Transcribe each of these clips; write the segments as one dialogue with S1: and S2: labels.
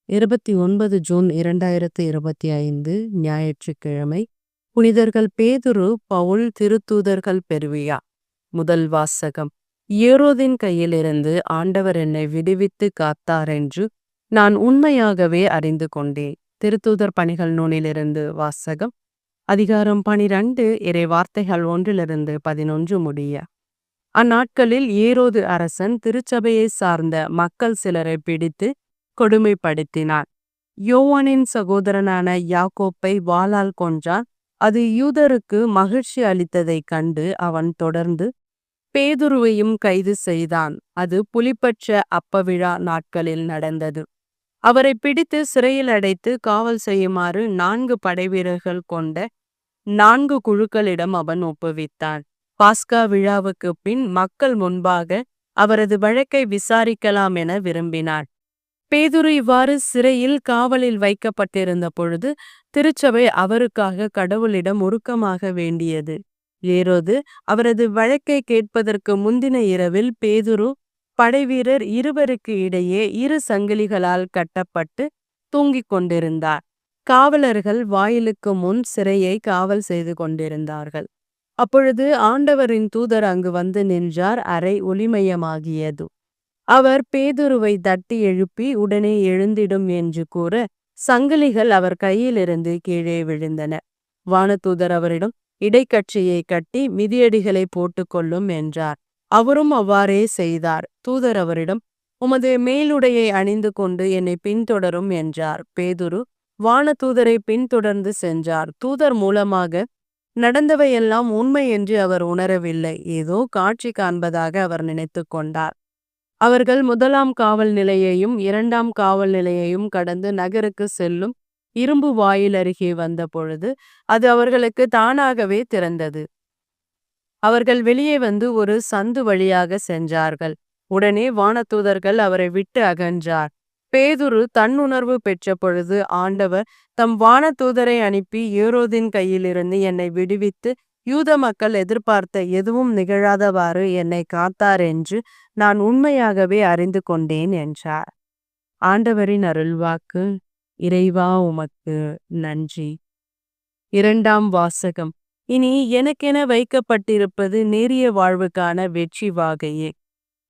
S1: 29 June 2025 ஞாயிற்றுக்கிழமை. புனிதர்கள் பேதுரு, பவுல் திருத்தூதர்கள் பெருவியா. முதல் வாசகம். ஏரோதின் கையிலிருந்து ஆண்டவர் என்னை விடுவித்து காத்தாரென்று நான் உண்மையாகவே அறிந்து கொண்டேன். திருத்தூதர் பணிகள் நூலிலிருந்து வாசகம். அதிகாரம் 12, இறை வார்த்தைகள் 1-11 முடிய. அந்நாட்களில் ஏரோது அரசன் திருச்சபையை சார்ந்த மக்கள் சிலரை பிடித்து கொடுமைப்படுத்தினான். யோவானின் சகோதரனான யாக்கோப்பை வாளால் கொன்றான். அது யூதருக்கு மகிழ்ச்சி அளித்ததைக் கண்டு அவன் தொடர்ந்து பேதுருவையும் கைது செய்தான். அது புலிப்பற்ற அப்பவிழா நாட்களில் நடந்தது. அவரை பிடித்து சிறையில் அடைத்து காவல் செய்யுமாறு 4 படைவீரர்கள் கொண்ட 4 குழுக்களிடம் அவன் ஒப்புவித்தான். பாஸ்கா விழாவுக்கு பின் மக்கள் முன்பாக அவரது வழக்கை விசாரிக்கலாம் என விரும்பினார். பேதுரு இவ்வாறு சிறையில் காவலில் வைக்கப்பட்டிருந்த பொழுது திருச்சபை அவருக்காக கடவுளிடம் உருக்கமாக வேண்டியது. ஏரோது அவரது வழக்கை கேட்பதற்கு முந்தின இரவில் பேதுரு படைவீரர் 2 இடையே 2 சங்கிலிகளால் கட்டப்பட்டு தூங்கிக் கொண்டிருந்தார். காவலர்கள் வாயிலுக்கு முன் சிறையை காவல் செய்து கொண்டிருந்தார்கள். அப்பொழுது ஆண்டவரின் தூதர் அங்கு வந்து நின்றார். அறை ஒளிமயமாகியது. அவர் பேதுருவை தட்டி எழுப்பி உடனே எழுந்திடும் என்று கூற சங்கிலிகள் அவர் கையிலிருந்து கீழே விழுந்தன. வானதூதர் அவரிடம் இடைக்கட்சியை கட்டி மிதியடிகளை போட்டுக்கொள்ளும் என்றார். அவரும் அவ்வாறே செய்தார். தூதர் அவரிடம் உமது மேலுடையை அணிந்து கொண்டு என்னை பின்தொடரும் என்றார். பேதுரு வானதூதரை பின்தொடர்ந்து சென்றார். தூதர் மூலமாக நடந்தவையெல்லாம் உண்மை என்று அவர் உணரவில்லை. ஏதோ காட்சி காண்பதாக அவர் நினைத்து கொண்டார். அவர்கள் 1ஆம் காவல் நிலையையும் 2ஆம் காவல் நிலையையும் கடந்து நகருக்கு செல்லும் இரும்பு வாயில் அருகே வந்த பொழுது அது அவர்களுக்கு தானாகவே திறந்தது. அவர்கள் வெளியே வந்து ஒரு சந்து வழியாக சென்றார்கள். உடனே வானதூதர்கள் அவரை விட்டு அகன்றார். பேதுரு தன்னுணர்வு பெற்ற பொழுது ஆண்டவர் தம் வானதூதரை அனுப்பி ஏரோதின் கையிலிருந்து என்னை விடுவித்து யூத மக்கள் எதிர்பார்த்த எதுவும் நிகழாதவாறு என்னை காத்தார் என்று நான் உண்மையாகவே அறிந்து கொண்டேன் என்றார். ஆண்டவரின் அருள்வாக்கு. இறைவா உமக்கு நன்றி. 2ஆம் வாசகம். இனி எனக்கென வைக்கப்பட்டிருப்பது நேரிய வாழ்வுக்கான வெற்றி வாகையே.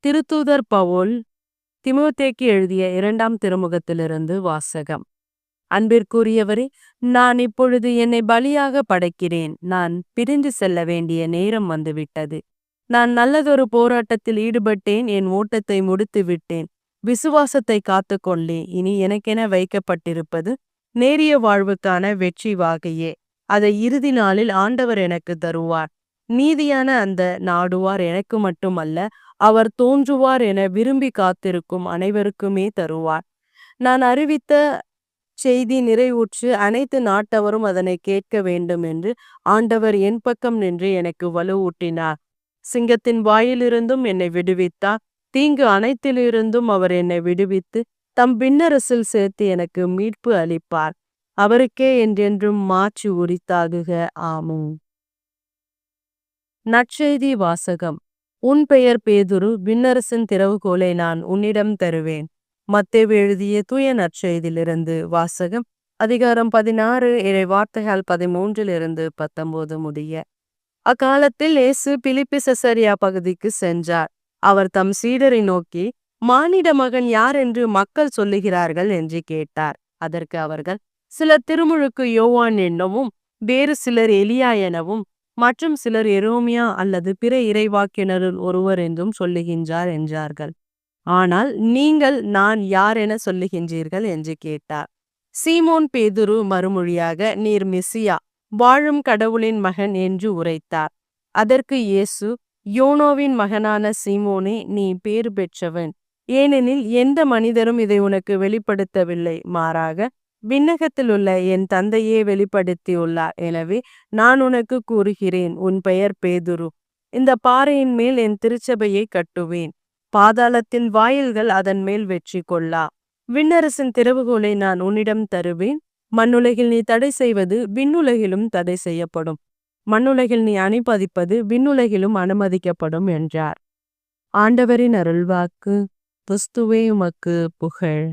S1: திருத்தூதர் பவுல் திமோத்தேக்கு எழுதிய 2ஆம் திருமுகத்திலிருந்து வாசகம். அன்பிற்குரியவரே, நான் இப்பொழுது என்னை பலியாக படைக்கிறேன். நான் பிரிந்து செல்ல வேண்டிய நேரம் வந்துவிட்டது. நான் நல்லதொரு போராட்டத்தில் ஈடுபட்டேன். என் ஓட்டத்தை முடித்து விட்டேன். விசுவாசத்தை காத்து கொண்டேன். இனி எனக்கென வைக்கப்பட்டிருப்பது நேரிய வாழ்வுக்கான வெற்றி வாகையே. அதை இறுதி நாளில் ஆண்டவர் எனக்கு தருவார். நீதியான அந்த நாடுவார் எனக்கு மட்டுமல்ல, அவர் தோன்றுவார் என விரும்பி காத்திருக்கும் அனைவருக்குமே தருவார். நான் அறிவித்த செய்தி நிறைவுற்று அனைத்து நாட்டவரும் அதனை கேட்க வேண்டும் என்று ஆண்டவர் என் பக்கம் நின்று எனக்கு வலுவூட்டினார். சிங்கத்தின் வாயிலிருந்தும் என்னை விடுவித்தார். தீங்கு அனைத்திலிருந்தும் அவர் என்னை விடுவித்து தம் விண்ணரசில் சேர்த்து எனக்கு மீட்பு அளிப்பார். அவருக்கே என்றென்றும் மாட்சி உரித்தாகுக. ஆமென். நற்செய்தி வாசகம். உன் பெயர் பேதுரு, விண்ணரசின் திறவுகோலை நான் உன்னிடம் தருவேன். மத்தேயு எழுதிய தூய நற்செய்தியிலிருந்து வாசகம். அதிகாரம் 16, இறை வார்த்தைகள் 13-19 முடிய. அக்காலத்தில் இயேசு பிலிப்பி செசரியா பகுதிக்கு சென்றார். அவர் தம் சீடரை நோக்கி, மானிட மகன் யார் என்று மக்கள் சொல்லுகிறார்கள் என்று கேட்டார். அதற்கு அவர்கள், சிலர் திருமுழுக்கு யோவான் என்னவும், வேறு சிலர் எலியா எனவும், மற்றும் சிலர் எரோமியா அல்லது பிற இறைவாக்கினருள் ஒருவர் என்றும் சொல்லுகின்றார் என்றார்கள். ஆனால் நீங்கள் நான் யார் என சொல்லுகின்றீர்கள் என்று கேட்டார். சீமோன் பேதுரு மறுமொழியாக, நீர் மெசியா, வாழும் கடவுளின் மகன் என்று உரைத்தார். அதற்கு இயேசு, யோனோவின் மகனான சீமோனே, நீ பேறு பெற்றவன். ஏனெனில் எந்த மனிதரும் இதை உனக்கு வெளிப்படுத்தவில்லை, மாறாக விண்ணகத்தில் உள்ள என் தந்தையே வெளிப்படுத்தியுள்ளார். எனவே நான் உனக்கு கூறுகிறேன், உன் பெயர் பேதுரு. இந்த பாறையின் மேல் என் திருச்சபையை கட்டுவேன். பாதாளத்தின் வாயில்கள் அதன் மேல் வெற்றி கொள்ளா. விண்ணரசின் திறவுகோலை நான் உன்னிடம் தருவேன். மண்ணுலகில் நீ தடை செய்வது விண்ணுலகிலும் தடை செய்யப்படும். மண்ணுலகில் நீ அனுமதிப்பது விண்ணுலகிலும் அனுமதிக்கப்படும் என்றார். ஆண்டவரின் அருள்வாக்கு. கிறிஸ்துவே உமக்கு புகழ்.